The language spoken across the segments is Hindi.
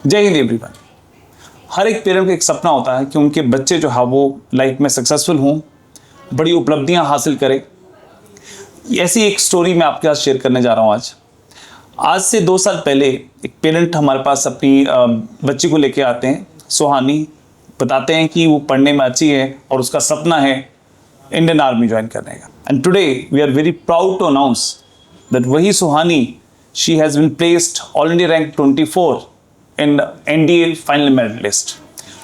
जय हिंद एवरीवन। हर एक पेरेंट का एक सपना होता है कि उनके बच्चे जो है वो लाइफ में सक्सेसफुल हों, बड़ी उपलब्धियां हासिल करें। ऐसी एक स्टोरी मैं आपके साथ शेयर करने जा रहा हूं आज से 2 साल पहले एक पेरेंट हमारे पास अपनी बच्ची को लेके आते हैं, सुहानी। बताते हैं कि वो पढ़ने में अच्छी है और उसका सपना है इंडियन आर्मी ज्वाइन करने का। And today we are very proud to announce that वही Suhani, she has been placed all India rank 24 in NDA final merit list।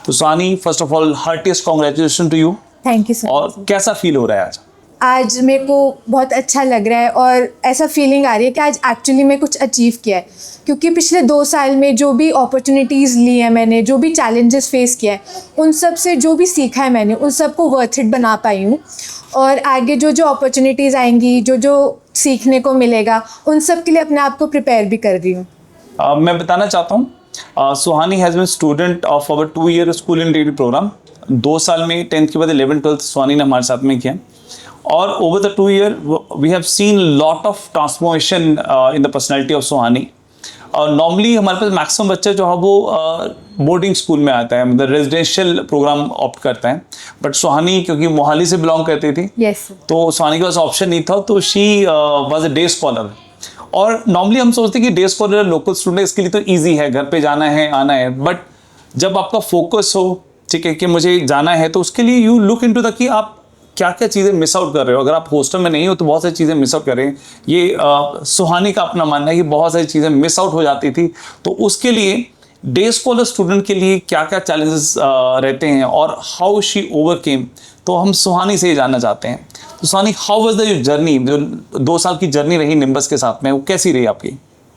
तो Suhani, first of all heartiest congratulation to you. Thank you sir. और कैसा फील हो रहा है आज? आज मेरे को बहुत अच्छा लग रहा है और ऐसा फीलिंग आ रही है कि आज एक्चुअली मैं कुछ अचीव किया है, क्योंकि पिछले 2 साल में जो भी अपॉर्चुनिटीज़ ली है मैंने, जो भी चैलेंजेस फेस किया है, उन सब से जो भी सीखा है मैंने, उन सबको वर्थ इट बना पाई हूँ। और आगे जो जो अपॉर्चुनिटीज़ आएंगी, जो जो सीखने को मिलेगा, उन सब के लिए अपने आप को प्रिपेयर भी कर रही हूँ। मैं बताना चाहता हूँ, Suhani has been student of our 2 year school in degree program. 2 साल में 10th के बाद 11th 12th सुहानी ने हमारे साथ में किया। और over the 2 year we have seen lot of transformation in the personality of Suhani. और नॉर्मली हमारे पास मैक्सिमम बच्चे जो है वो बोर्डिंग स्कूल में आता है, मतलब रेजिडेंशियल प्रोग्राम ऑप्ट करता है। बट सुहानी क्योंकि मोहाली से बिलोंग करती थी, yes, तो सुहानी के पास ऑप्शन नहीं था, तो she was a day scholar. और नॉर्मली हम सोचते हैं कि डे स्कॉलर लोकल स्टूडेंट इसके लिए तो इजी है, घर पे जाना है आना है। बट जब आपका फोकस हो, ठीक है, कि मुझे जाना है, तो उसके लिए यू लुक इनटू द कि आप क्या क्या चीज़ें मिस आउट कर रहे हो। अगर आप हॉस्टल में नहीं हो तो बहुत सारी चीज़ें मिस आउट कर रहे हैं। ये सुहानी का अपना मानना है कि बहुत सारी चीज़ें मिस आउट हो जाती थी। तो उसके लिए डे स्कॉलर स्टूडेंट के लिए क्या क्या चैलेंजेस रहते हैं और हाउ शी ओवरकेम, तो हम सुहानी से ही जानना चाहते हैं। तो सुहानी, हाउ वाज द जर्नी, जो 2 साल की जर्नी रही निम्बस के साथ में, वो कैसी रही आपकी?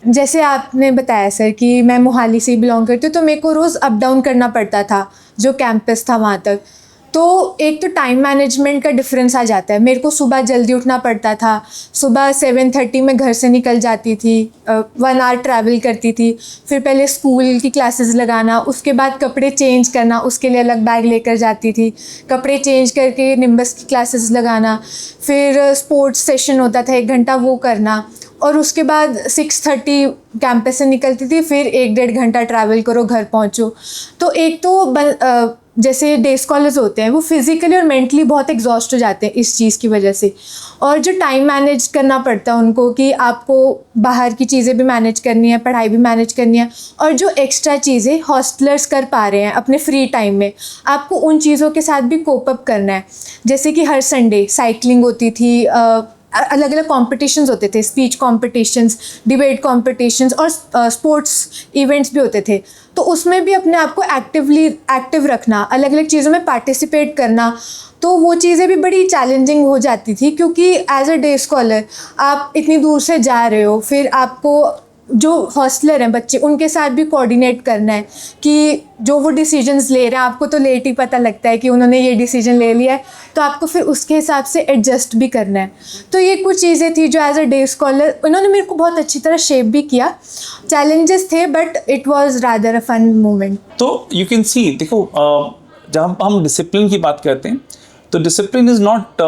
जैसे आपने बताया सर कि मैं मोहाली से बिलोंग करती हूँ, तो मेरे को रोज़ अप डाउन करना पड़ता था जो कैंपस था वहाँ तक। तो एक तो टाइम मैनेजमेंट का डिफरेंस आ जाता है। मेरे को सुबह जल्दी उठना पड़ता था। सुबह 7:30 में घर से निकल जाती थी, 1 hour ट्रैवल करती थी। फिर पहले स्कूल की क्लासेस लगाना, उसके बाद कपड़े चेंज करना, उसके लिए अलग बैग लेकर जाती थी। कपड़े चेंज करके निम्बस की क्लासेस लगाना, फिर स्पोर्ट्स सेशन होता था 1 घंटा, वो करना। और उसके बाद 6:30 कैंपस से निकलती थी, फिर 1-1.5 घंटा ट्रैवल करो, घर पहुँचो। तो एक तो जैसे डे स्कॉलर्स होते हैं वो फिज़िकली और मेंटली बहुत एग्जॉस्ट हो जाते हैं इस चीज़ की वजह से। और जो टाइम मैनेज करना पड़ता है उनको, कि आपको बाहर की चीज़ें भी मैनेज करनी है, पढ़ाई भी मैनेज करनी है, और जो एक्स्ट्रा चीज़ें हॉस्टलर्स कर पा रहे हैं अपने फ्री टाइम में, आपको उन चीज़ों के साथ भी कोप अप करना है। जैसे कि हर संडे साइकिलिंग होती थी, अलग अलग कॉम्पिटिशन्स होते थे, स्पीच कॉम्पिटिशन्स, डिबेट कॉम्पिटिशन्स, और स्पोर्ट्स इवेंट्स भी होते थे। तो उसमें भी अपने आप को एक्टिव रखना, अलग अलग चीज़ों में पार्टिसिपेट करना, तो वो चीज़ें भी बड़ी चैलेंजिंग हो जाती थी। क्योंकि एज अ डे स्कॉलर आप इतनी दूर से जा रहे हो, फिर आपको जो हॉस्टलर हैं बच्चे, उनके साथ भी कोऑर्डिनेट करना है कि जो वो डिसीजंस ले रहे हैं, आपको तो लेट ही पता लगता है कि उन्होंने ये डिसीजन ले लिया है, तो आपको फिर उसके हिसाब से एडजस्ट भी करना है। तो ये कुछ चीज़ें थी जो एज अ डे स्कॉलर उन्होंने मेरे को बहुत अच्छी तरह शेप भी किया। चैलेंजेस थे, but it was rather a fun moment. तो यू कैन सी, देखो, जब हम डिसिप्लिन की बात करते हैं तो discipline is not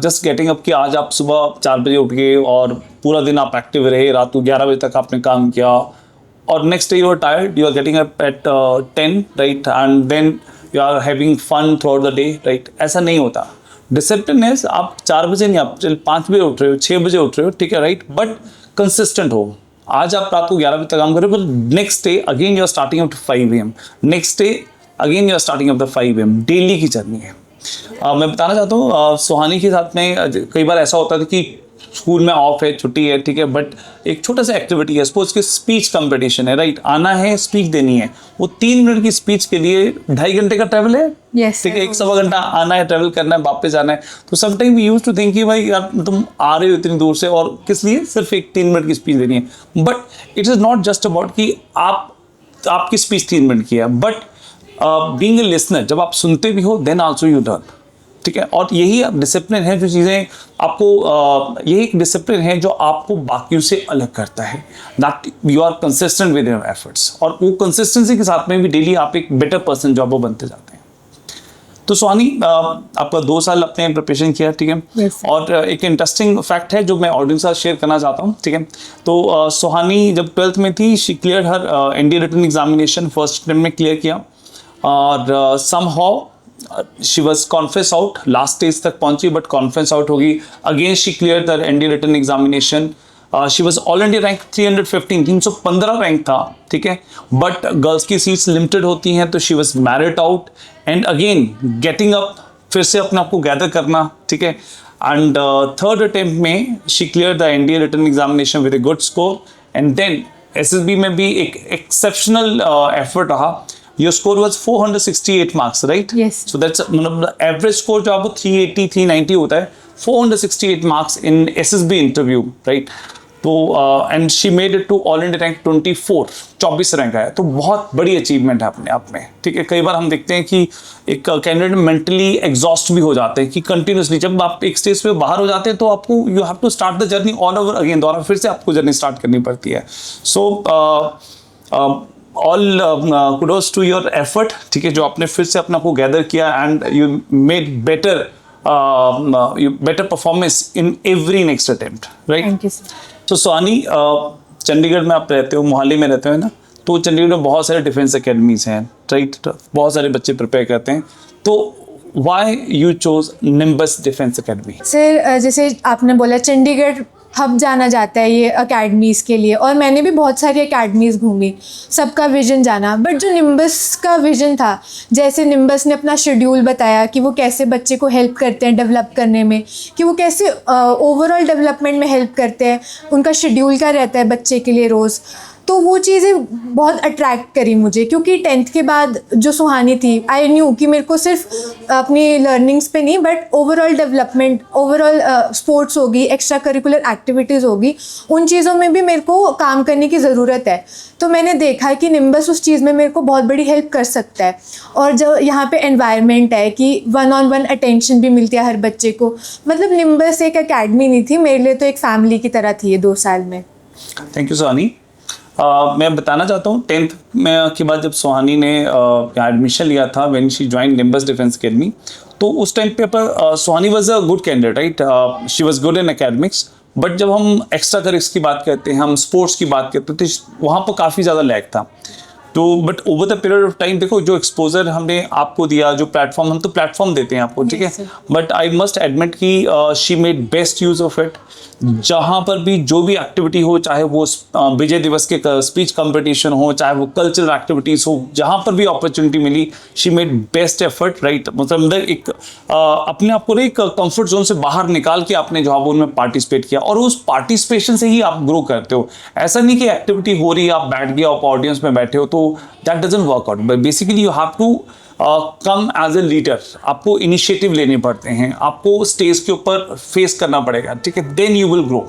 just getting up कि आज आप सुबह 4 बजे उठ गए और पूरा दिन आप एक्टिव रहे, रात को 11 बजे तक आपने काम किया, और next day you are tired, you are getting up at 10, right, and then you are having fun throughout the day, right. ऐसा नहीं होता। डिसिप्लिन है आप 4 बजे नहीं, आप 5 बजे उठ रहे हो, 6 बजे उठ रहे हो, ठीक है, राइट, बट कंसिस्टेंट हो। आज आप रात को 11 बजे तक काम कर रहे हो, but next day again you are starting up 5 AM, next day again you are starting up the 5 AM। Daily की जर्नी है। मैं बताना चाहता हूँ, सुहानी के साथ में कई बार ऐसा होता था कि स्कूल में ऑफ है, छुट्टी है, ठीक है, बट एक छोटा सा एक्टिविटी है, सपोज कि स्पीच कंपटीशन है, राइट, आना है, स्पीच देनी है। वो 3 मिनट की स्पीच के लिए 2.5 घंटे का ट्रैवल है, ठीक है, 1 सवा घंटा आना है, ट्रैवल करना है, वापस जाना है। तो sometime we use to think कि भाई यार तुम आ रहे हो इतनी दूर से और किस लिए, सिर्फ एक 3 मिनट की स्पीच देनी है। But it is not just about कि आपकी स्पीच 3 मिनट की है, बट बीइंग ए लिसनर, जब आप सुनते भी हो देन आल्सो यू लर्न, ठीक है। और यही डिसिप्लिन है जो चीज़ें आपको यही एक डिसिप्लिन है जो आपको बाकियों से अलग करता है, that you are consistent with your efforts. और वो कंसिस्टेंसी के साथ में भी डेली आप एक बेटर पर्सन जो वो बनते जाते हैं। तो सुहानी आपका 2 साल अपने प्रिपरेशन किया, ठीक है। Yes, sir. और एक इंटरेस्टिंग फैक्ट है जो मैं ऑडियंस के साथ शेयर करना चाहता हूँ, ठीक है। तो सुहानी जब 12th में थी, she clear her NDA written examination first attempt में क्लियर किया, और somehow she was conference out, last stage तक पहुंची बट कॉन्फ्रेंस आउट होगी। Again she clear the NDA written examination, she was all India rank 315 rank था, ठीक है। बट गर्ल्स की सीट्स लिमिटेड होती हैं, तो she was merit out and again getting up, फिर से अपने आप को गैदर करना, ठीक है। एंड थर्ड अटेम्प्ट में she clear the NDA written examination with a good score, and then SSB में भी एक एक्सेप्शनल एफर्ट रहा। Your score was 468 marks, right? Yes. So that's मतलब average score जो आपको 380, 390 होता है, 468 marks in SSB interview, right? तो and she made it to all India rank 24 rank आया, तो बहुत बड़ी अचीवमेंट है अपने आप में, ठीक है। कई बार हम देखते हैं कि एक कैंडिडेट मेंटली एग्जॉस्ट भी हो जाते हैं कि कंटिन्यूसली जब आप एक स्टेज पे बाहर हो जाते हैं तो आपको you have to start the journey all over again, दोबारा फिर से आपको जर्नी स्टार्ट करनी पड़ती है। So all kudos to your effort, ठीक है, जो आपने फिर से अपना को गैदर किया and you made better performance in every next attempt, right? Thank you sir. तो सुहानी, चंडीगढ़ में आप रहते हो, मोहाली में रहते हो ना, तो चंडीगढ़ में बहुत सारे डिफेंस एकेडमीज हैं, राइट? बहुत सारे बच्चे प्रिपेयर करते हैं, तो why you chose nimbus defence academy? Sir जैसे आपने बोला चंडीगढ़ हब जाना जाता है ये अकेडमीज़ के लिए, और मैंने भी बहुत सारी अकेडमीज़ घूमी, सबका विजन जाना, बट जो निम्बस का विजन था, जैसे निम्बस ने अपना शेड्यूल बताया कि वो कैसे बच्चे को हेल्प करते हैं डेवलप करने में, कि वो कैसे ओवरऑल डेवलपमेंट में हेल्प करते हैं, उनका शेड्यूल क्या रहता है बच्चे के लिए रोज़, तो वो चीज़ें बहुत अट्रैक्ट करी मुझे, क्योंकि 10th के बाद जो सुहानी थी, आई न्यू कि मेरे को सिर्फ अपनी लर्निंग्स पे नहीं but overall development, overall sports होगी, एक्स्ट्रा करिकुलर एक्टिविटीज़ होगी, उन चीज़ों में भी मेरे को काम करने की ज़रूरत है। तो मैंने देखा कि निम्बस उस चीज़ में मेरे को बहुत बड़ी हेल्प कर सकता है, और जो यहाँ पे एनवायरनमेंट है कि 1-on-1 अटेंशन भी मिलती है हर बच्चे को, मतलब निम्बस एक एकेडमी नहीं थी मेरे लिए, तो एक फैमिली की तरह थी ये 2 साल में। थैंक यू सुहानी। मैं बताना चाहता हूँ 10th में के बाद जब सुहानी ने यहाँ एडमिशन लिया था, when she join Nimbus defence academy, तो उस टाइम पे पर Suhani was a good candidate, right? She was good in academics, but जब हम एक्स्ट्रा करिक्स की बात करते हैं, हम स्पोर्ट्स की बात करते हैं, तो वहाँ पर काफ़ी ज़्यादा लैग था। तो but over the period of time देखो, जो एक्सपोजर हमने आपको दिया, जो प्लेटफॉर्म, हम तो प्लेटफॉर्म देते हैं आपको, ठीक है, बट आई मस्ट एडमिट कि she made best use of it. जहाँ पर भी जो भी एक्टिविटी हो, चाहे वो विजय दिवस के स्पीच कंपटीशन हो, चाहे वो कल्चरल एक्टिविटीज़ हो, जहाँ पर भी अपॉर्चुनिटी मिली, she made best effort, right? मतलब एक अपने आप को एक कंफर्ट जोन से बाहर निकाल के आपने जो है वो उनमें पार्टिसिपेट किया, और उस पार्टिसिपेशन से ही आप ग्रो करते हो। ऐसा नहीं कि एक्टिविटी हो रही है, आप बैठ गए, आप ऑडियंस में बैठे हो, तो that doesn't work out. But basically you have to come as a leader, आपको इनिशिएटिव लेने पड़ते हैं, आपको स्टेज के ऊपर फेस करना पड़ेगा, ठीक है, देन यू विल ग्रो।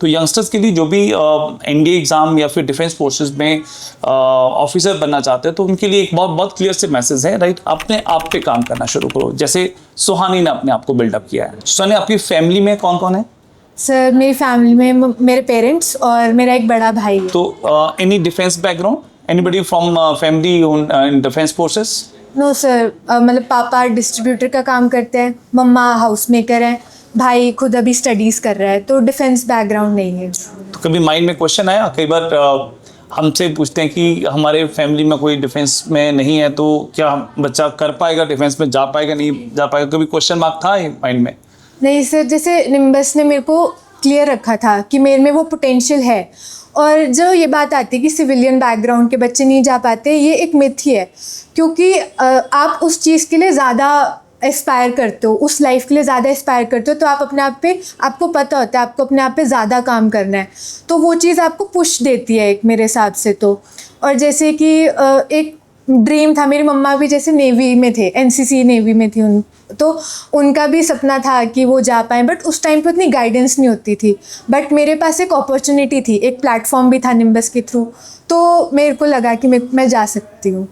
तो यंगस्टर्स के लिए जो भी एनडीए एग्जाम या फिर डिफेंस फोर्सेस में ऑफिसर बनना चाहते हैं, तो उनके लिए एक बहुत क्लियर से मैसेज है, राइट? अपने आप पे काम करना शुरू करो, जैसे सुहानी ने अपने आप को बिल्डअप किया है। सुहानी, आपकी फैमिली में कौन कौन है? सर मेरी फैमिली में मेरे पेरेंट्स और मेरा एक बड़ा भाई है। तो any defence background, anybody from family in defence forces? No sir, मतलब पापा डिस्ट्रीब्यूटर का काम करते हैं, मम्मा हाउस मेकर हैं, भाई खुद अभी स्टडीज़ कर रहा है, तो डिफेंस बैकग्राउंड नहीं है। तो कभी माइंड में क्वेश्चन आया? कई बार हमसे पूछते हैं कि हमारे फैमिली में कोई डिफेंस में नहीं है, तो क्या बच्चा कर पाएगा, डिफेंस में जा पाएगा, नहीं जा पाएगा? कभी क्वेश्चन मार्क था माइंड में? नहीं सर, जैसे निम्बस ने मेरे को क्लियर रखा था कि मेरे में वो पोटेंशियल है, और जो ये बात आती है कि सिविलियन बैकग्राउंड के बच्चे नहीं जा पाते, ये एक मिथ ही है, क्योंकि आप उस चीज़ के लिए ज़्यादा एस्पायर करते हो, उस लाइफ के लिए ज़्यादा एस्पायर करते हो, तो आप अपने आप पे, आपको पता होता है आपको अपने आप पे ज़्यादा काम करना है, तो वो चीज़ आपको पुश देती है एक मेरे हिसाब से तो। और जैसे कि एक ड्रीम था, मेरी मम्मा भी जैसे नेवी में थे, एनसीसी नेवी में थी, तो उनका भी सपना था कि वो जा पाए, बट उस टाइम पे उतनी गाइडेंस नहीं होती थी, बट मेरे पास एक अपॉर्चुनिटी थी, एक प्लेटफॉर्म भी था निम्बस के थ्रू, तो मेरे को लगा कि मैं जा सकती हूँ।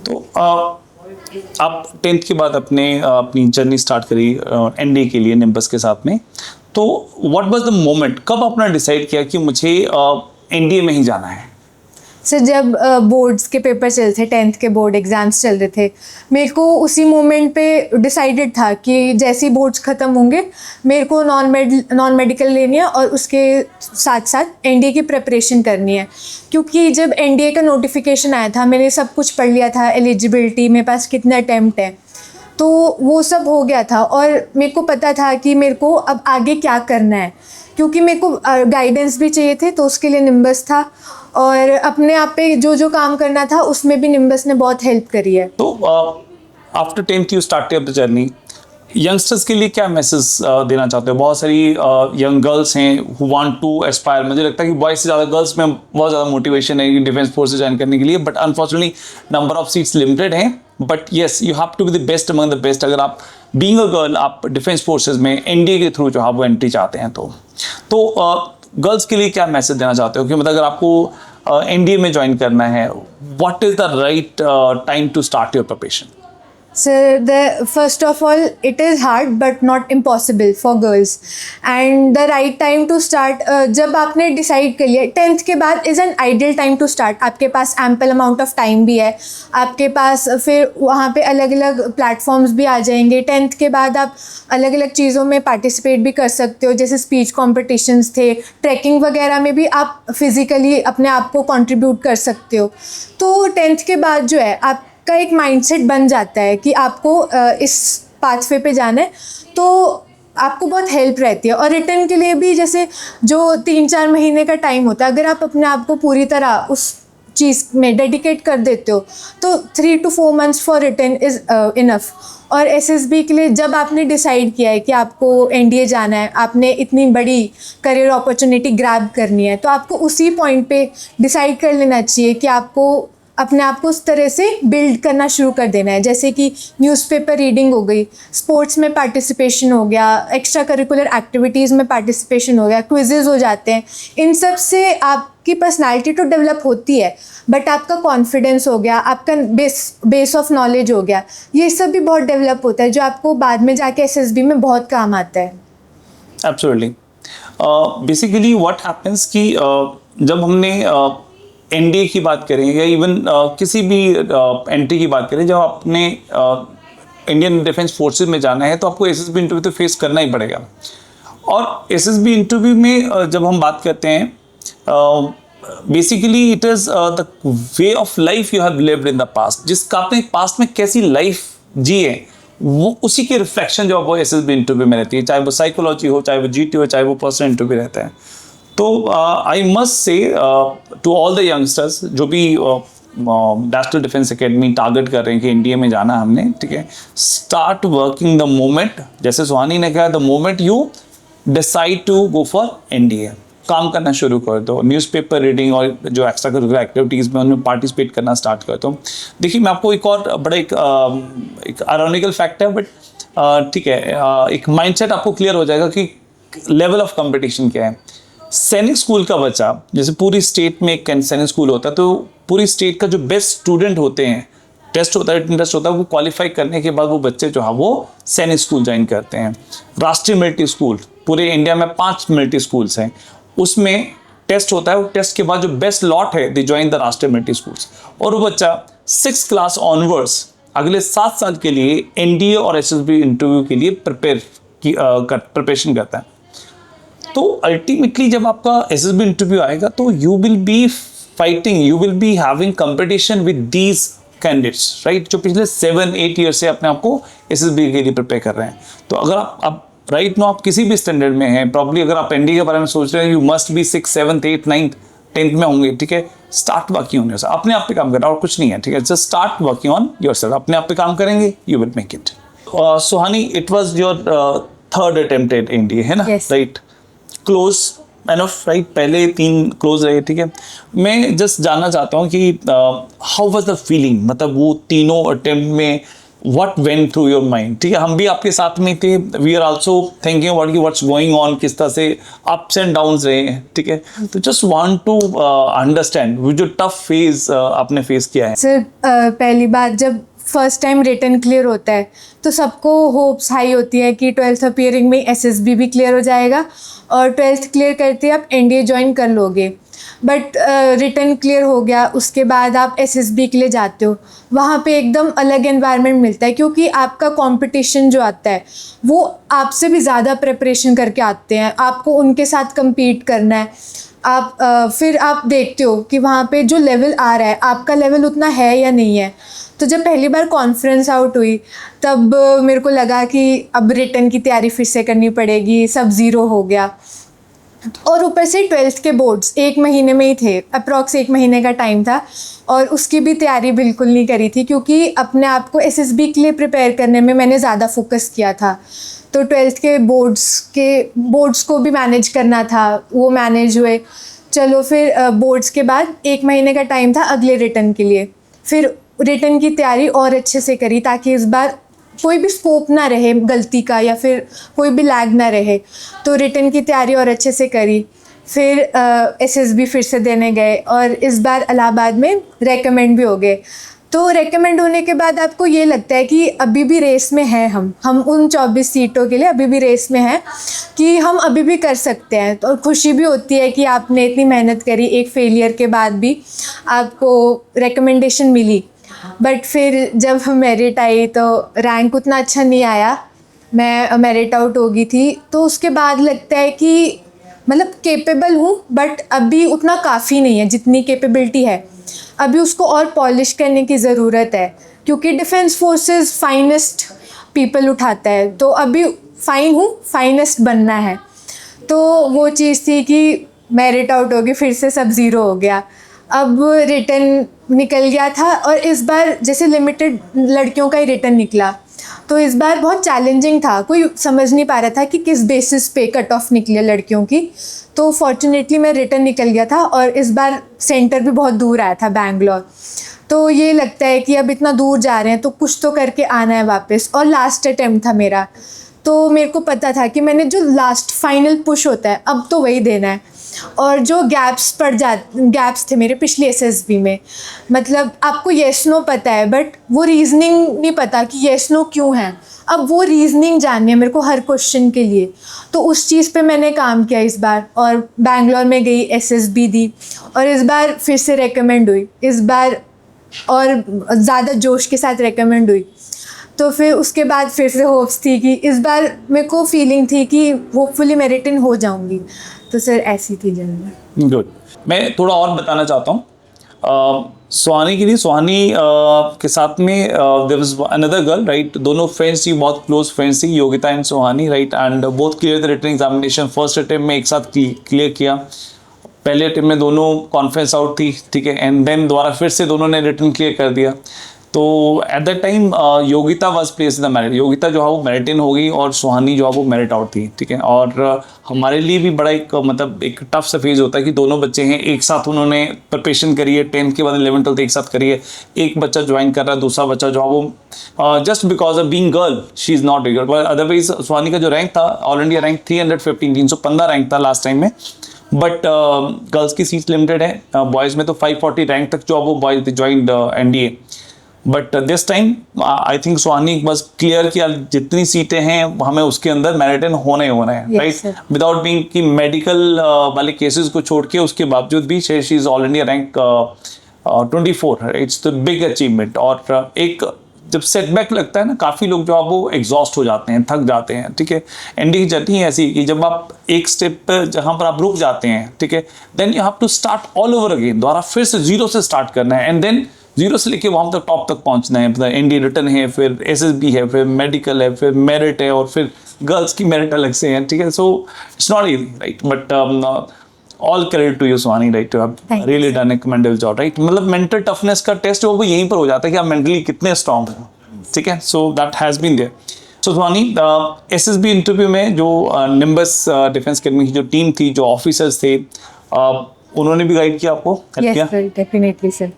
तो आप 10th के बाद अपनी जर्नी स्टार्ट करी एनडीए के लिए निम्बस के साथ में, तो व्हाट वाज द मोमेंट, कब आपने डिसाइड किया कि मुझे एनडीए में ही जाना है? सर जब बोर्ड्स के पेपर चल रहे थे, 10th के बोर्ड एग्ज़ाम्स चल रहे थे, मेरे को उसी मोमेंट पे डिसाइडेड था कि जैसे ही बोर्ड्स ख़त्म होंगे मेरे को नॉन मेडिकल लेनी है और उसके साथ साथ एनडीए की प्रिपरेशन करनी है। क्योंकि जब एनडीए का नोटिफिकेशन आया था मैंने सब कुछ पढ़ लिया था, एलिजिबिलिटी मेरे पास कितना अटैम्प्ट है, तो वो सब हो गया था और मेरे को पता था कि मेरे को अब आगे क्या करना है। क्योंकि मेरे को गाइडेंस भी चाहिए थे तो उसके लिए निम्बस था, और अपने आप पे जो जो काम करना था उसमें भी निम्बस ने बहुत हेल्प करी है। तो after 10th you started the journey, youngsters के लिए क्या मैसेज देना चाहते हो? बहुत सारी यंग गर्ल्स हैं हु वांट टू एस्पायर। मुझे लगता है कि बॉयज से ज़्यादा गर्ल्स में बहुत ज़्यादा मोटिवेशन है डिफेंस फोर्स ज्वाइन करने के लिए, but unfortunately number of seats limited हैं। But yes, you have to be the best among the best. अगर आप बीइंग अ गर्ल आप डिफेंस फोर्सेज में एनडीए के थ्रू जो है वो एंट्री चाहते हैं तो गर्ल्स के लिए क्या मैसेज देना चाहते हो कि मतलब अगर आपको एनडीए में ज्वाइन करना है, what is the right time to start your preparation? So first of all, it is hard but not impossible for girls. And the right time to start, जब आपने डिसाइड कर लिया, 10th के बाद is an ideal time to start. आपके पास एम्पल अमाउंट ऑफ टाइम भी है, आपके पास फिर वहाँ पे अलग अलग प्लेटफॉर्म्स भी आ जाएंगे। 10th के बाद आप अलग अलग चीज़ों में पार्टिसिपेट भी कर सकते हो, जैसे स्पीच कॉम्पिटिशन्स थे, ट्रैकिंग वगैरह में भी आप फिज़िकली अपने आप को कंट्रीब्यूट कर सकते हो। तो 10th के बाद जो है आप का एक माइंडसेट बन जाता है कि आपको इस पाथवे पे जाना है, तो आपको बहुत हेल्प रहती है। और रिटर्न के लिए भी जैसे जो 3-4 महीने का टाइम होता है, अगर आप अपने आप को पूरी तरह उस चीज़ में डेडिकेट कर देते हो तो 3 to 4 months for return is enough. और एसएसबी के लिए जब आपने डिसाइड किया है कि आपको एनडीए जाना है, आपने इतनी बड़ी करियर अपॉर्चुनिटी ग्रैब करनी है, तो आपको उसी पॉइंट पे डिसाइड कर लेना चाहिए कि आपको अपने आप को उस तरह से बिल्ड करना शुरू कर देना है। जैसे कि न्यूज़पेपर रीडिंग हो गई, स्पोर्ट्स में पार्टिसिपेशन हो गया, एक्स्ट्रा करिकुलर एक्टिविटीज़ में पार्टिसिपेशन हो गया, क्विजेज़ हो जाते हैं। इन सब से आपकी पर्सनालिटी तो डेवलप होती है, बट आपका कॉन्फिडेंस हो गया, आपका बेस ऑफ नॉलेज हो गया, ये सब भी बहुत डेवलप होता है जो आपको बाद में जाके एसएसबी में बहुत काम आता है। एब्सोल्युटली। बेसिकली व्हाट हैपेंस कि जब हमने एनडीए की बात करें या इवन किसी भी एंट्री की बात करें, जब आपने इंडियन डिफेंस फोर्सेस में जाना है तो आपको एसएसबी इंटरव्यू तो फेस करना ही पड़ेगा। और एसएसबी इंटरव्यू में जब हम बात करते हैं, basically it is the way of life you have lived in the past. जिसका आपने पास्ट में कैसी लाइफ जी है वो उसी के रिफ्लेक्शन जो वो एसएसबी इंटरव्यू में रहती है, चाहे वो साइकोलॉजी हो, चाहे वो जीटी हो, चाहे वो पर्सनल इंटरव्यू रहता है। तो I must say to all the youngsters जो भी नेशनल डिफेंस एकेडमी टारगेट कर रहे हैं कि इंडिया में जाना हमने, ठीक है, स्टार्ट वर्किंग द मोमेंट, जैसे सुहानी ने कहा, the moment you decide to go for NDA, काम करना शुरू कर दो। न्यूज़पेपर रीडिंग और जो एक्स्ट्रा करिकुलर एक्टिविटीज़ में उनमें पार्टिसिपेट करना स्टार्ट कर दो। देखिए मैं आपको एक और बड़ा एक आयरॉनिकल फैक्ट है, बट ठीक है, एक माइंडसेट आपको क्लियर हो जाएगा कि लेवल ऑफ कंपटीशन क्या है। सैनिक स्कूल का बच्चा, जैसे पूरी स्टेट में एक सैनिक स्कूल होता है, तो पूरी स्टेट का जो बेस्ट स्टूडेंट होते हैं, टेस्ट होता है, रिटन टेस्ट होता है, वो क्वालिफाई करने के बाद वो बच्चे जो है वो सैनिक स्कूल ज्वाइन करते हैं। राष्ट्रीय मिलिट्री स्कूल, पूरे इंडिया में 5 मिलिट्री स्कूल्स हैं, उसमें टेस्ट होता है, वो टेस्ट के बाद जो बेस्ट लॉट है दे ज्वाइन द राष्ट्रीय मिलिट्री स्कूल्स। और वो बच्चा 6th क्लास ऑनवर्ड्स अगले 7 साल के लिए एनडीए और एसएसबी इंटरव्यू के लिए प्रिपरेशन करता है। तो अल्टीमेटली जब आपका एसएसबी इंटरव्यू आएगा तो you will B fighting, you will be having competition with these candidates, right, जो पिछले 7-8 ईयर से अपने आप को एसएसबी के लिए प्रिपेयर कर रहे हैं। तो अगर आप राइट नो आप किसी भी स्टैंडर्ड में हैं, प्रॉब्ली अगर आप एनडीए के बारे में सोच रहे हैं, you must be 6th 7th 8th 9th 10th में होंगे, ठीक है, स्टार्ट वर्किंग ऑन योरसेल्फ, अपने आप पे काम करना और कुछ नहीं है, ठीक है, just start working on yourself, अपने आप पे काम करेंगे, you will make it. Suhani, it was your 3rd attempt at NDA, है ना, राइट, क्लोज एनफ, राइट, पहले 3 क्लोज रहे, ठीक है। मैं जस्ट जानना चाहता हूँ कि हाउ वाज द फीलिंग, मतलब वो तीनों अटेम्प्ट में what went through your mind, ठीक है, हम भी आपके साथ में थे, we are also thinking about कि व्हाट्स गोइंग ऑन, किस तरह से अप्स एंड डाउन्स रहे हैं, ठीक है, तो जस्ट वांट टू अंडरस्टैंड वो जो टफ फेज आपने फेस किया है। सर पहली बात, जब फर्स्ट टाइम रिटन क्लियर होता है तो सबको होप्स हाई होती है कि 12th अपीयरिंग में एसएसबी भी क्लियर हो जाएगा और 12th क्लियर करते आप एनडीए ज्वाइन कर लोगे। बट रिटर्न क्लियर हो गया, उसके बाद आप एसएसबी के लिए जाते हो, वहाँ पे एकदम अलग एनवायरनमेंट मिलता है, क्योंकि आपका कंपटीशन जो आता है वो आपसे भी ज़्यादा प्रिपरेशन करके आते हैं, आपको उनके साथ compete करना है। आप फिर आप देखते हो कि वहाँ पे जो लेवल आ रहा है आपका लेवल उतना है या नहीं है। तो जब पहली बार कॉन्फ्रेंस आउट हुई तब मेरे को लगा कि अब रिटर्न की तैयारी फिर से करनी पड़ेगी, सब ज़ीरो हो गया। और ऊपर से 12th के बोर्ड्स 1 महीने में ही थे, अप्रॉक्स 1 महीने का टाइम था, और उसकी भी तैयारी बिल्कुल नहीं करी थी, क्योंकि अपने आप को एसएसबी के लिए प्रिपेयर करने में मैंने ज़्यादा फोकस किया था। तो 12th के बोर्ड्स को भी मैनेज करना था, वो मैनेज हुए। चलो फिर बोर्ड्स के बाद 1 महीने का टाइम था अगले रिटर्न के लिए। फिर रिटर्न की तैयारी और अच्छे से करी, ताकि इस बार कोई भी स्कोप ना रहे गलती का, या फिर कोई भी लैग ना रहे। तो रिटर्न की तैयारी और अच्छे से करी। फिर एसएसबी फिर से देने गए, और इस बार इलाहाबाद में रेकमेंड भी हो गए। तो रेकमेंड होने के बाद आपको ये लगता है कि अभी भी रेस में हैं हम उन 24 सीटों के लिए अभी भी रेस में हैं, कि हम अभी भी कर सकते हैं। तो खुशी भी होती है कि आपने इतनी मेहनत करी, एक फेलियर के बाद भी आपको रिकमेंडेशन मिली। बट फिर जब मेरिट आई तो रैंक उतना अच्छा नहीं आया, मैं मेरिट आउट हो गई थी। तो उसके बाद लगता है कि मतलब केपेबल हूँ, बट अभी उतना काफ़ी नहीं है जितनी कैपेबिलिटी है, अभी उसको और पॉलिश करने की ज़रूरत है, क्योंकि डिफेंस फोर्सेस फाइनेस्ट पीपल उठाता है, तो अभी फाइन हूँ, फाइनेस्ट बनना है। तो वो चीज़ थी कि मेरिट आउट हो गई, फिर से सब ज़ीरो हो गया। अब रिटर्न निकल गया था, और इस बार जैसे लिमिटेड लड़कियों का ही रिटर्न निकला, तो इस बार बहुत चैलेंजिंग था, कोई समझ नहीं पा रहा था कि किस बेसिस पे कट ऑफ निकले लड़कियों की। तो फॉर्चुनेटली मैं रिटर्न निकल गया था, और इस बार सेंटर भी बहुत दूर आया था, बैंगलोर। तो ये लगता है कि अब इतना दूर जा रहे हैं तो कुछ तो करके आना है वापस, और लास्ट अटेम्प्ट था मेरा। तो मेरे को पता था कि मैंने जो लास्ट फाइनल पुश होता है अब तो वही देना है। और जो गैप्स थे मेरे पिछले एसएसबी में, मतलब आपको येस नो पता है, बट वो रीजनिंग नहीं पता कि येस नो क्यों है। अब वो रीजनिंग जाननी है मेरे को हर क्वेश्चन के लिए। तो उस चीज़ पे मैंने काम किया इस बार, और बैंगलोर में गई, एसएसबी दी, और इस बार फिर से रेकमेंड हुई, इस बार और ज़्यादा जोश के साथ रेकमेंड हुई। तो फिर उसके बाद फिर से होप्स थी कि इस बार मेरे को फीलिंग थी कि होपफुली मैं रिटर्न हो जाऊंगी। तो सर ऐसी थी जर्नी। गुड। मैं थोड़ा और बताना चाहता हूँ सुहानी की नहीं, सुहानी के साथ में there was another girl, right. दोनों फ्रेंड्स थी, बहुत क्लोज फ्रेंड्स थी, Yogita and Suhani, right. And both clear the written examination. First attempt में एक साथ क्लियर किया। पहले अटेम्प्ट में दोनों कॉन्फ्रेंस आउट थी, ठीक है, एंड देन दोबारा फिर से दोनों ने रिटर्न क्लियर कर दिया। तो at that time Yogita was place in the merit. Yogita जो है वो मेरिट इन हो गई, और सुहानी जो है वो मेरिट आउट थी, ठीक है। और हमारे लिए भी बड़ा एक मतलब एक टफ सा फेज होता है कि दोनों बच्चे हैं, एक साथ उन्होंने प्रिपरेशन करी है, 10th के बाद 11th 12th एक साथ करी है। एक बच्चा ज्वाइन कर रहा है, दूसरा बच्चा जो है वो just because of being girl she is not girl. But otherwise Suhani का जो रैंक था, ऑल इंडिया रैंक 315 रैंक था लास्ट टाइम में। बट गर्ल्स की सीट लिमिटेड है, बॉयज़ में तो 540 रैंक तक जो है वो boys joined NDA. But this time I think Suhani बस क्लियर किया जितनी सीटें हैं हमें उसके अंदर मेरिट इन होना ही होना है, राइट। विदाउट बीइंग कि मेडिकल वाले केसेस को छोड़ के उसके बावजूद भी she is all India rank 24, it's the big achievement. और एक जब सेटबैक लगता है ना, काफ़ी लोग जो आप वो एग्जॉस्ट हो जाते हैं, थक जाते हैं, ठीक है। एंडी की जर्नी ऐसी कि जब आप एक स्टेप पर जहाँ पर आप रुक जाते हैं, ठीक है, then you have to start all over again, दोबारा फिर से जीरो से स्टार्ट करना है, एंड देन जीरो से लेके वहाँ तक टॉप तक पहुँचना है। मतलब एनडी रिटर्न है, फिर एसएसबी है, फिर मेडिकल है, फिर मेरिट है, और फिर गर्ल्स की मेरिट अलग से है, ठीक है। So it's not easy, right. But all credit to you Suhani, right, you have really done a commendable job, right. मतलब मेंटल टफनेस का टेस्ट वो यहीं पर हो जाता है कि आप मेंटली कितने स्ट्रांग हैं, ठीक है। So that has been there. So Suhani, SSB interview में जो निम्बस डिफेंस अकेडमी की जो टीम थी, जो ऑफिसर्स थे, उन्होंने भी गाइड किया आपको, हेल्प किया? Yes sir, definitely sir.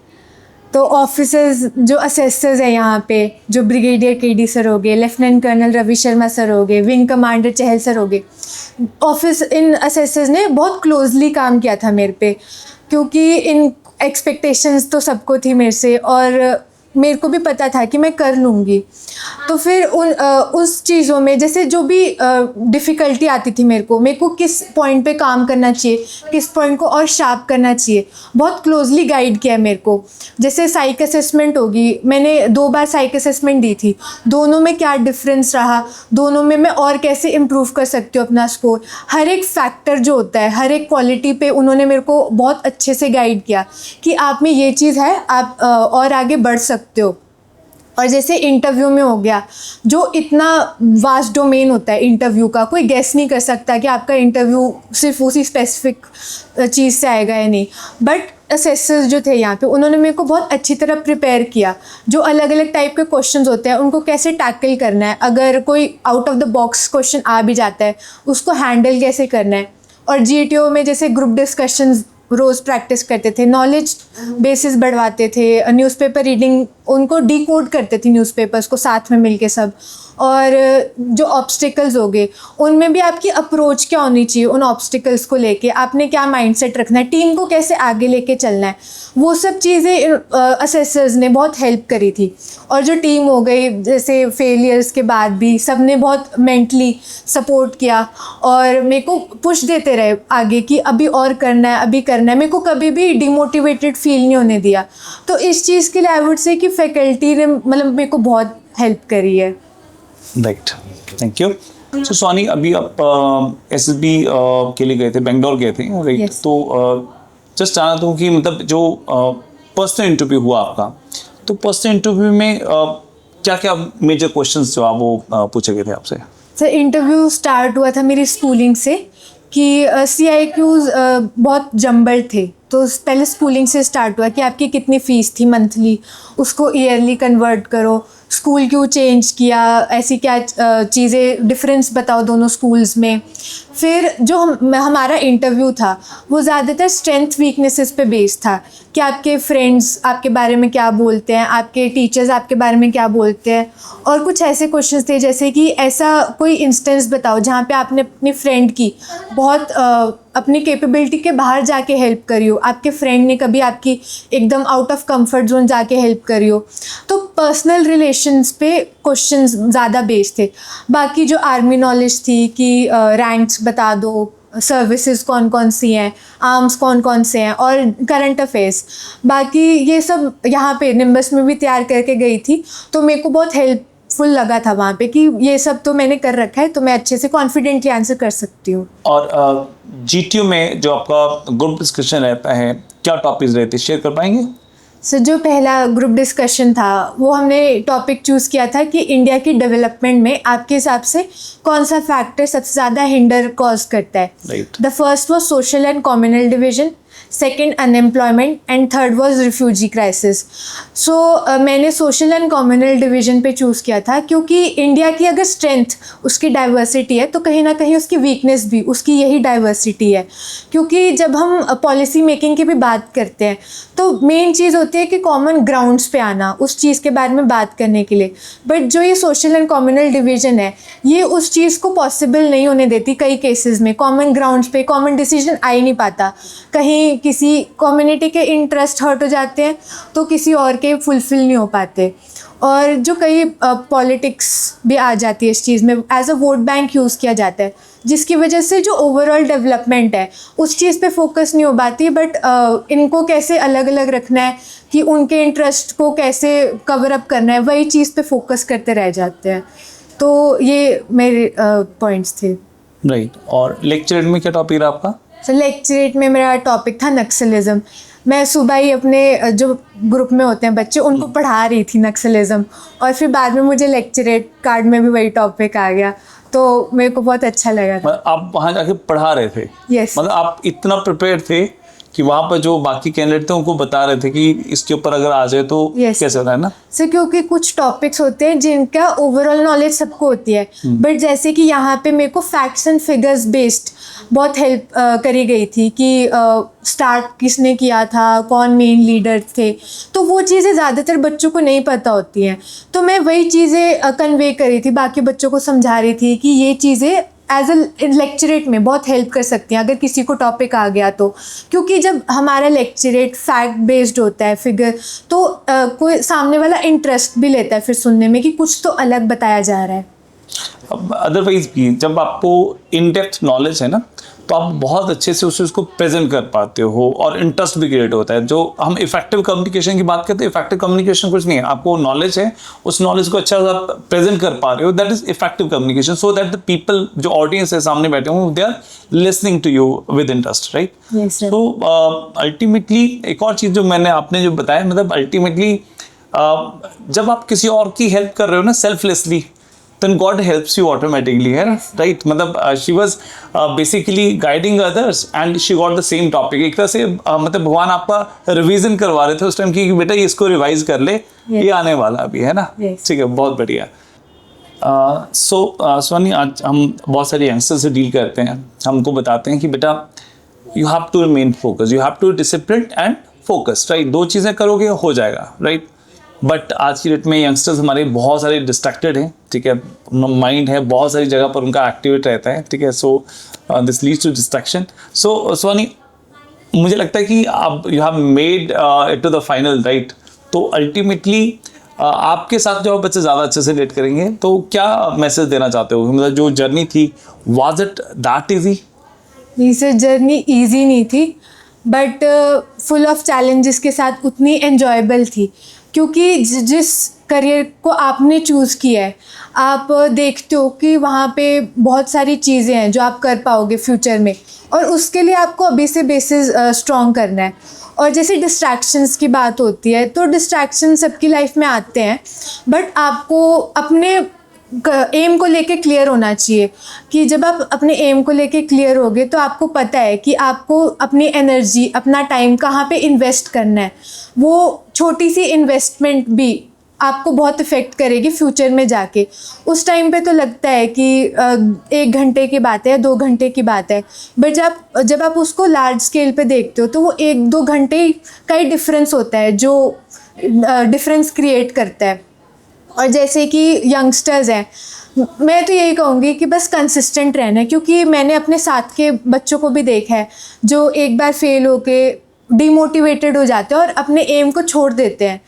तो ऑफिसर्स जो असेसर्स हैं यहाँ पे, जो ब्रिगेडियर केडी सर हो गए, lieutenant colonel Ravi Sharma sir हो गए, विंग कमांडर चहल सर हो गए, इन असेसर्स ने बहुत क्लोजली काम किया था मेरे पे, क्योंकि इन एक्सपेक्टेशंस तो सबको थी मेरे से, और मेरे को भी पता था कि मैं कर लूँगी। तो फिर उस चीज़ों में जैसे जो भी डिफ़िकल्टी आती थी मेरे को किस पॉइंट पे काम करना चाहिए, किस पॉइंट को और शार्प करना चाहिए, बहुत क्लोजली गाइड किया मेरे को। जैसे साइक असेसमेंट होगी, मैंने 2 बार साइक असेसमेंट दी थी, दोनों में क्या डिफरेंस रहा, दोनों में मैं और कैसे इम्प्रूव कर सकती हूँ अपना स्कोर, हर एक फैक्टर जो होता है, हर एक क्वालिटी पे उन्होंने मेरे को बहुत अच्छे से गाइड किया कि आप में ये चीज़ है, आप और आगे बढ़ सकते हो। और जैसे इंटरव्यू में हो गया, जो इतना वास्ट डोमेन होता है इंटरव्यू का, कोई गेस नहीं कर सकता कि आपका इंटरव्यू सिर्फ उसी स्पेसिफिक चीज़ से आएगा या नहीं। बट असेसर्स जो थे यहाँ पे, उन्होंने मेरे को बहुत अच्छी तरह प्रिपेयर किया, जो अलग अलग टाइप के क्वेश्चंस होते हैं उनको कैसे टैकल करना है, अगर कोई out of the box question आ भी जाता है उसको हैंडल कैसे करना है। और GTO में जैसे ग्रुप डिस्कशंस रोज़ प्रैक्टिस करते थे, नॉलेज बेसिस बढ़वाते थे, न्यूज़पेपर रीडिंग उनको डिकोड करते थे न्यूज़पेपर्स को साथ में मिलके सब। और जो ऑब्स्टिकल्स हो गए उनमें भी आपकी अप्रोच क्या होनी चाहिए, उन ऑब्स्टिकल्स को लेके आपने क्या माइंडसेट रखना है, टीम को कैसे आगे लेके चलना है, वो सब चीज़ें असेसर्स ने बहुत हेल्प करी थी। और जो टीम हो गई, जैसे फेलियर्स के बाद भी सब ने बहुत मेंटली सपोर्ट किया और मेरे को पुश देते रहे आगे कि अभी और करना है, अभी करना है। मेरे को कभी भी डिमोटिवेटेड फील नहीं होने दिया। तो इस चीज़ के लिए आई वुड से कि फैकल्टी ने मतलब मेरे को बहुत हेल्प करी है। Right, thank you. So Soni, अभी आप SSB के लिए गए थे, बेंगलोर गए थे, राइट? Yes. तो जस्ट जानना था कि मतलब जो पर्सनल इंटरव्यू हुआ आपका, तो पर्सनल इंटरव्यू में क्या क्या मेजर क्वेश्चंस जो आप वो पूछे गए थे आपसे? सर इंटरव्यू स्टार्ट हुआ था मेरी स्कूलिंग से कि CIQs बहुत जम्बल थे। तो पहले स्कूलिंग से स्टार्ट हुआ कि आपकी कितनी फ़ीस थी मंथली, उसको ईयरली कन्वर्ट करो, स्कूल क्यों चेंज किया, ऐसी क्या चीज़ें, डिफरेंस बताओ दोनों स्कूल्स में। फिर जो हमारा इंटरव्यू था वो ज़्यादातर स्ट्रेंथ वीकनेसेस पे बेस्ड था कि आपके फ्रेंड्स आपके बारे में क्या बोलते हैं, आपके टीचर्स आपके बारे में क्या बोलते हैं। और कुछ ऐसे क्वेश्चंस थे जैसे कि ऐसा कोई इंस्टेंस बताओ जहाँ पे आपने अपनी फ्रेंड की बहुत अपनी कैपेबिलिटी के बाहर जाके हेल्प करी हो, आपके फ्रेंड ने कभी आपकी एकदम आउट ऑफ कंफर्ट जोन जाके हेल्प करी हो। तो पर्सनल रिलेशंस पे क्वेश्चंस ज़्यादा बेस्ड थे। बाकी जो आर्मी नॉलेज थी कि रैंक्स बता दो, सर्विसेज कौन कौन सी हैं, आर्म्स कौन कौन से हैं, और करंट अफेयर्स। बाकी ये सब यहाँ पे निम्बस में भी तैयार करके गई थी, तो मेरे को बहुत हेल्पफुल लगा था वहाँ पे कि ये सब तो मैंने कर रखा है, तो मैं अच्छे से कॉन्फिडेंटली आंसर कर सकती हूँ। और GTO में जो आपका ग्रुप डिस्कशन रहता है, क्या टॉपिक्स रहते हैं, शेयर कर पाएंगे? सो जो पहला ग्रुप डिस्कशन था वो हमने टॉपिक चूज़ किया था कि इंडिया की डेवलपमेंट में आपके हिसाब से कौन सा फैक्टर सबसे ज़्यादा हिंडर कॉज करता है। Right. The first was social and communal division, second unemployment and third was refugee crisis. So मैंने सोशल एंड कम्युनल डिवीजन पे चूज़ किया था क्योंकि इंडिया की अगर स्ट्रेंथ उसकी डाइवर्सिटी है तो कहीं ना कहीं उसकी वीकनेस भी उसकी यही डाइवर्सिटी है। क्योंकि जब हम पॉलिसी मेकिंग की भी बात करते हैं तो मेन चीज़ होती है कि कॉमन ग्राउंड्स पे आना उस चीज़ के बारे में बात करने के लिए। बट जो ये सोशल एंड कम्युनल डिवीजन है ये उस चीज़ को पॉसिबल नहीं होने देती। कई केसेस में कॉमन ग्राउंड्स पे कॉमन डिसीजन आ ही नहीं पाता, कहीं किसी कम्युनिटी के इंटरेस्ट हर्ट हो जाते हैं तो किसी और के फुलफिल नहीं हो पाते। और जो कई पॉलिटिक्स भी आ जाती है इस चीज़ में, as a vote bank use किया जाता है जिसकी वजह से जो ओवरऑल डेवलपमेंट है उस चीज़ पे फोकस नहीं हो पाती। बट इनको कैसे अलग अलग रखना है कि उनके इंटरेस्ट को कैसे कवर अप करना है वही चीज़ पे फोकस करते रह जाते हैं। तो ये मेरे पॉइंट्स थे। राइट। और लेक्चर में क्या टॉपिक रहा आपका? सो लेक्चरेट में मेरा टॉपिक था नक्सलिज्म। मैं सुबह ही अपने जो ग्रुप में होते हैं बच्चे उनको पढ़ा रही थी नक्सलिज्म, और फिर बाद में मुझे लेक्चरेट कार्ड में भी वही टॉपिक आ गया तो मेरे को बहुत अच्छा लगा था। मतलब आप वहाँ जाके पढ़ा रहे थे? Yes. मतलब आप इतना प्रिपेयर थे कि वहाँ पर जो बाकी कैंडिडेट थे उनको बता रहे थे कि इसके ऊपर अगर आ जाए तो Yes. कैसे होता है ना? सर क्योंकि कुछ टॉपिक्स होते हैं जिनका ओवरऑल नॉलेज सबको होती है, बट जैसे कि यहाँ पे मेरे को फैक्ट्स एंड फिगर्स बेस्ड बहुत हेल्प करी गई थी कि स्टार्ट किसने किया था, कौन मेन लीडर थे, तो वो चीज़ें ज़्यादातर बच्चों को नहीं पता होती हैं। तो मैं वही चीज़ें कन्वे करी थी, बाकी बच्चों को समझा रही थी कि ये चीज़ें एज अ लेक्चरेट में बहुत हेल्प कर सकती हैं अगर किसी को टॉपिक आ गया तो, क्योंकि जब हमारा लेक्चरेट फैक्ट बेस्ड होता है फिगर, तो कोई सामने वाला इंटरेस्ट भी लेता है फिर सुनने में कि कुछ तो अलग बताया जा रहा है। अब अदरवाइज भी जब आपको इन डेप्थ नॉलेज है ना, तो आप बहुत अच्छे से उसको प्रेजेंट कर पाते हो और इंटरेस्ट भी क्रिएट होता है। जो हम इफेक्टिव कम्युनिकेशन की बात करते हैं, इफेक्टिव कम्युनिकेशन कुछ नहीं है, आपको नॉलेज है, उस नॉलेज को अच्छा आप प्रेजेंट कर पा रहे हो, that is effective communication, so that the people, जो ऑडियंस है सामने बैठे हो, they are listening to you with interest, right. Yes, sir. तो अल्टीमेटली एक और चीज़ जो मैंने आपने जो बताया, मतलब अल्टीमेटली जब आप किसी और की हेल्प कर रहे हो ना selflessly, then God helps you automatically, है ना, right? मतलब she was basically guiding others and she got the same topic. एक तरह से मतलब भगवान आपका रिवीजन करवा रहे थे उस टाइम की, बेटा ये इसको रिवाइज कर ले, ये आने वाला अभी है ना, ठीक है, बहुत बढ़िया। सो स्वानी, आज हम बहुत सारे यंगस्टर्स से डील करते हैं, हमको बताते हैं कि बेटा you have to remain focus, you have to discipline and focus, right. दो चीज़ें करोगे हो जाएगा, राइट। बट आज की डेट में यंगस्टर्स हमारे बहुत सारे डिस्ट्रैक्टेड हैं, ठीक है, माइंड है बहुत सारी जगह पर उनका एक्टिवेट रहता है, ठीक है, so this leads to distraction. So Swani, मुझे लगता है कि आप you have made it to the final, right. तो अल्टीमेटली आपके साथ जो बच्चे ज़्यादा अच्छे से रिलेट करेंगे, तो क्या मैसेज देना चाहते हो, मतलब जो जर्नी थी, वाज इट दैट ईजी? नहीं सर, जर्नी ईजी नहीं थी, बट फुल ऑफ चैलेंजेस के साथ उतनी एन्जॉयबल थी, क्योंकि जिस करियर को आपने चूज़ किया है, आप देखते हो कि वहाँ पे बहुत सारी चीज़ें हैं जो आप कर पाओगे फ्यूचर में, और उसके लिए आपको अभी से बेसिस स्ट्रॉन्ग करना है। और जैसे डिस्ट्रैक्शंस की बात होती है, तो डिस्ट्रैक्शन सबकी लाइफ में आते हैं, बट आपको अपने एम को लेके क्लियर होना चाहिए कि जब आप अपने एम को लेके क्लियर होगे तो आपको पता है कि आपको अपनी एनर्जी, अपना टाइम कहाँ पे इन्वेस्ट करना है। वो छोटी सी इन्वेस्टमेंट भी आपको बहुत इफ़ेक्ट करेगी फ्यूचर में जाके। उस टाइम पे तो लगता है कि 1 घंटे की बात है, 2 घंटे की बात है, बट जब आप उसको लार्ज स्केल पे देखते हो तो वो 1-2 घंटे का ही डिफरेंस होता है जो डिफरेंस क्रिएट करता है। और जैसे कि यंगस्टर्स हैं, मैं तो यही कहूँगी कि बस कंसिस्टेंट रहना है, क्योंकि मैंने अपने साथ के बच्चों को भी देखा है जो एक बार फेल होके डिमोटिवेटेड हो जाते हैं और अपने एम को छोड़ देते हैं।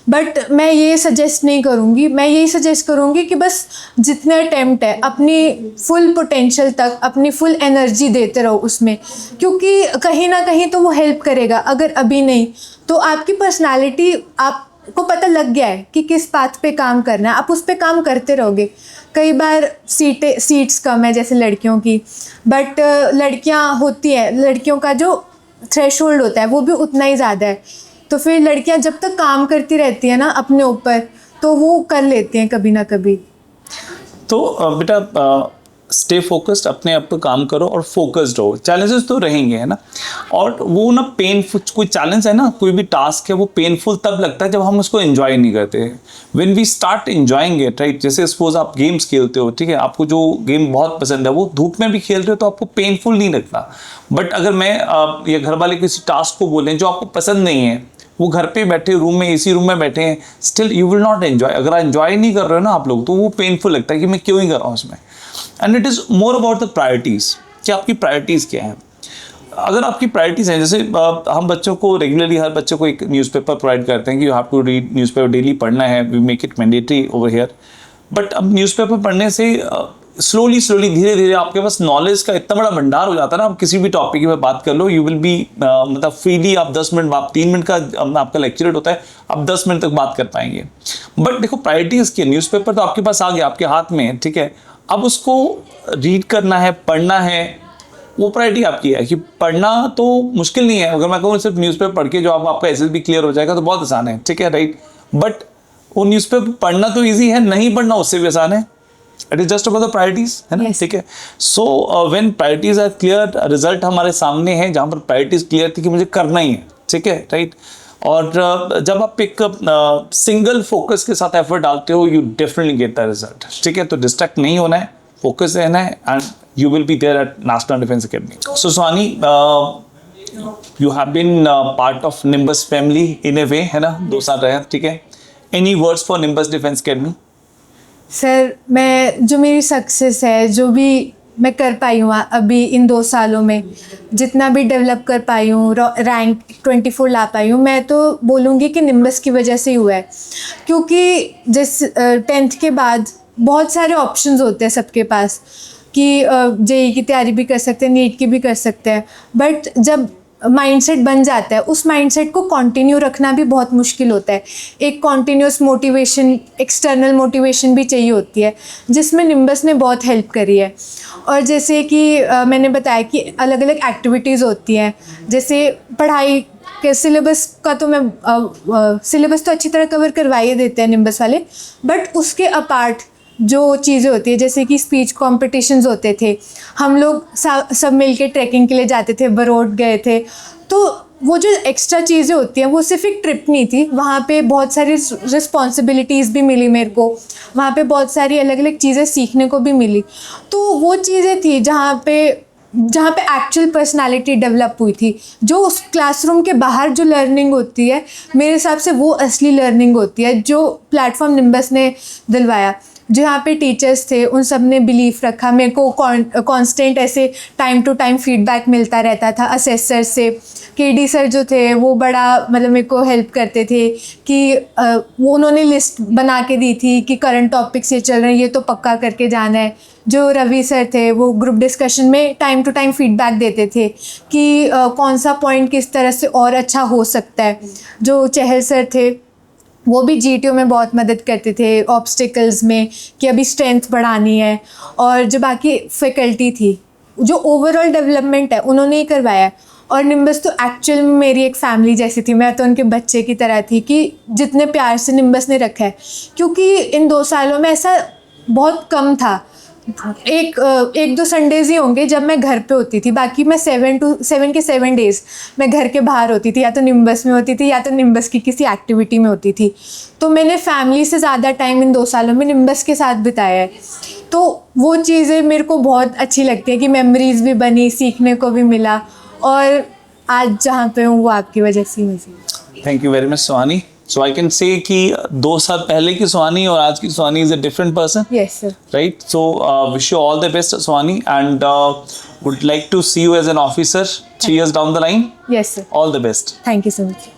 बट मैं ये सजेस्ट नहीं करूँगी, मैं यही सजेस्ट करूँगी कि बस जितने अटेम्प्ट है अपनी फुल पोटेंशियल तक अपनी फुल एनर्जी देते रहो उसमें, क्योंकि कहीं ना कहीं तो वो हेल्प करेगा। अगर अभी नहीं तो आपकी पर्सनालिटी, आपको पता लग गया है कि किस पाथ पे काम करना है, आप उस पे काम करते रहोगे। कई बार सीट्स कम है जैसे लड़कियों की, बट लड़कियां होती हैं, लड़कियों का जो थ्रेशोल्ड होता है वो भी उतना ही ज़्यादा है। तो फिर लड़कियां जब तक काम करती रहती हैं ना अपने ऊपर, तो वो कर लेती हैं कभी ना कभी। तो बेटा स्टे फोकस्ड, अपने आप पे काम करो और फोकस्ड रहो। चैलेंजेस तो रहेंगे, है ना, और वो ना पेनफुल, कोई चैलेंज है ना, कोई भी टास्क है, वो पेनफुल तब लगता है जब हम उसको एंजॉय नहीं करते। When we start enjoying it, right, जैसे सपोज आप गेम्स खेलते हो, ठीक है, आपको जो गेम बहुत पसंद है वो धूप में भी खेल रहे हो तो आपको पेनफुल नहीं लगता। बट अगर मैं या घर वाले किसी टास्क को बोलें जो आपको पसंद नहीं है, वो घर पे बैठे रूम में, एसी रूम में बैठे हैं, still you will not enjoy. अगर एंजॉय नहीं कर रहे हो ना आप लोग, तो वो पेनफुल लगता है कि मैं क्यों ही कर रहा हूँ उसमें। And it is more about the priorities, कि आपकी प्रायोरिटीज़ क्या हैं। अगर आपकी प्रायोरिटीज़ हैं, जैसे हम बच्चों को रेगुलरली, हर बच्चों को एक न्यूज़पेपर प्रोवाइड करते हैं कि you have to read newspaper, daily पढ़ना है, we make it mandatory over here. But अब न्यूज़पेपर पढ़ने से स्लोली धीरे धीरे आपके पास नॉलेज का इतना बड़ा भंडार हो जाता है ना, आप किसी भी टॉपिक की बात कर लो, यू विल बी मतलब फ्रीली आप 10 मिनट, आप 3 मिनट का आपका लेक्चरेट होता है, आप 10 मिनट तक बात कर पाएंगे। बट देखो प्रायोरिटीज़ की, न्यूज़पेपर तो आपके पास आ गया, आपके हाथ में, ठीक है, अब उसको रीड करना है, पढ़ना है, वो प्रायोरिटी आपकी है। कि पढ़ना तो मुश्किल नहीं है, अगर मैं कहूँ सिर्फ न्यूज़पेपर पढ़ के जो आपका एसएसबी क्लियर हो जाएगा तो बहुत आसान है, ठीक है, राइट। बट वो न्यूज़पेपर पढ़ना तो ईजी है, नहीं पढ़ना उससे भी आसान है। It is just about the priorities, है ना, ठीक है। So when priorities are clear, result हमारे सामने है जहाँ पर प्रायोरिटीज क्लियर थी कि मुझे करना ही है, ठीक है, राइट। और जब आप एक सिंगल फोकस के साथ एफर्ट डालते हो, you definitely get the result, ठीक है। तो डिस्ट्रैक्ट नहीं होना है, फोकस रहना है, and you will be there at national defence academy. So Swani, you have been part of Nimbus family in a way, है ना, 2 साल रहे, ठीक है। Any words for Nimbus defence academy? Sir, मैं जो मेरी सक्सेस है, जो भी मैं कर पाई हूँ अभी इन 2 सालों में, जितना भी डेवलप कर पाई हूँ, रैंक 24 ला पाई हूँ, मैं तो बोलूँगी कि निम्बस की वजह से ही हुआ है। क्योंकि जिस 10th के बाद बहुत सारे ऑप्शंस होते हैं सबके पास कि जेई की तैयारी भी कर सकते हैं, नीट की भी कर सकते हैं, बट जब माइंडसेट बन जाता है, उस माइंडसेट को कंटिन्यू रखना भी बहुत मुश्किल होता है। एक कॉन्टीन्यूस मोटिवेशन, एक्सटर्नल मोटिवेशन भी चाहिए होती है, जिसमें निम्बस ने बहुत हेल्प करी है। और जैसे कि मैंने बताया कि अलग अलग एक्टिविटीज़ होती हैं, जैसे पढ़ाई के सिलेबस का तो मैं सिलेबस तो अच्छी तरह कवर करवा ही देते हैं निम्बस वाले, बट उसके अपार्ट जो चीज़ें होती है, जैसे कि स्पीच कॉम्पिटिशन्स होते थे, हम लोग सब मिल के ट्रैकिंग के लिए जाते थे, बरोड गए थे, तो वो जो एक्स्ट्रा चीज़ें होती हैं वो सिर्फ एक ट्रिप नहीं थी, वहाँ पे बहुत सारी रिस्पॉन्सिबिलिटीज़ भी मिली मेरे को, वहाँ पे बहुत सारी अलग अलग चीज़ें सीखने को भी मिली। तो वो चीज़ें थी जहाँ पे एक्चुअल पर्सनालिटी डेवलप हुई थी। जो उस क्लासरूम के बाहर जो लर्निंग होती है, मेरे हिसाब से वो असली लर्निंग होती है, जो प्लेटफॉर्म निम्बस ने दिलवाया। जो यहाँ पे टीचर्स थे उन सब ने बिलीव रखा, मेरे को कांस्टेंट ऐसे टाइम टू टाइम फीडबैक मिलता रहता था असेसर से। केडी सर जो थे वो बड़ा मतलब मेरे को हेल्प करते थे कि वो उन्होंने लिस्ट बना के दी थी कि करंट टॉपिक्स ये चल रहे हैं, ये तो पक्का करके जाना है। जो रवि सर थे वो ग्रुप डिस्कशन में टाइम टू टाइम फीडबैक देते थे कि कौन सा पॉइंट किस तरह से और अच्छा हो सकता है। जो चहल सर थे वो भी जीटीओ में बहुत मदद करते थे ऑब्स्टिकल्स में, कि अभी स्ट्रेंथ बढ़ानी है। और जो बाकी फैकल्टी थी, जो ओवरऑल डेवलपमेंट है, उन्होंने ही करवाया है। और निम्बस तो एक्चुअल में मेरी एक फैमिली जैसी थी, मैं तो उनके बच्चे की तरह थी कि जितने प्यार से निम्बस ने रखा है। क्योंकि इन 2 सालों में ऐसा बहुत कम था, एक 2 संडेज़ ही होंगे जब मैं घर पे होती थी, बाकी मैं 7 के 7 डेज़ मैं घर के बाहर होती थी, या तो निम्बस में होती थी या तो निम्बस की किसी एक्टिविटी में होती थी। तो मैंने फैमिली से ज़्यादा टाइम इन 2 सालों में निम्बस के साथ बिताया है। तो वो चीज़ें मेरे को बहुत अच्छी लगती हैं कि मेमोरीज़ भी बनी, सीखने को भी मिला, और आज जहाँ पे हूँ वो आपकी वजह से ही मुझे। Thank you very much Suhani. So I can say कि 2 साल पहले की सुहानी और आज की Suhani is a different person, yes sir. right? So wish you all the best, Swani, and would like to see you as an officer 3 years down the line. Yes sir. All the best. Thank you so much.